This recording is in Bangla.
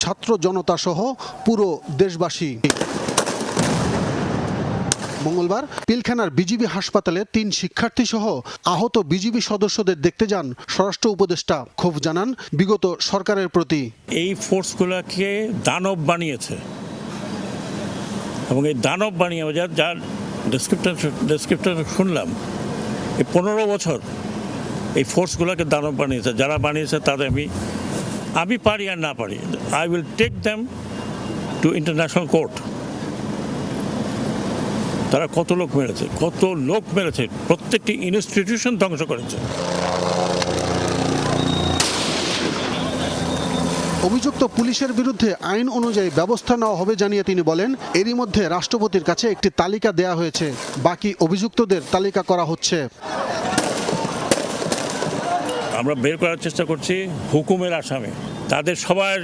ছাত্র জনতা সহ পুরো দেশবাসী। মঙ্গলবার পিলখানার বিজিবি হাসপাতালে 3 শিক্ষার্থী সহ আহত বিজিবি সদস্যদের দেখতে যান স্বরাষ্ট্র উপদেষ্টা। ক্ষোভ জানান বিগত সরকারের প্রতি। এই ফোর্সগুলোকে দানব বানিয়েছে এবং এই দানব বানিয়ে যার ডেসক্রিপশন শুনলাম, এই 15 বছর এই ফোর্সগুলোকে দানব বানিয়েছে। যারা বানিয়েছে তাদের আমি পারি আর না পারি, I will take them to international court. তারা কত লোক মেরেছে, প্রত্যেকটি ইনস্টিটিউশন ধ্বংস করেছে। অভিযুক্ত পুলিশের বিরুদ্ধে আইন অনুযায়ী ব্যবস্থা নেওয়া হবে জানিয়ে তিনি বলেন, এরই মধ্যে রাষ্ট্রপতির কাছে একটি তালিকা দেয়া হয়েছে, বাকি অভিযুক্তদের তালিকা করা হচ্ছে। আমরা বের করার চেষ্টা করছি হুকুমের আসামি, তাদের সবার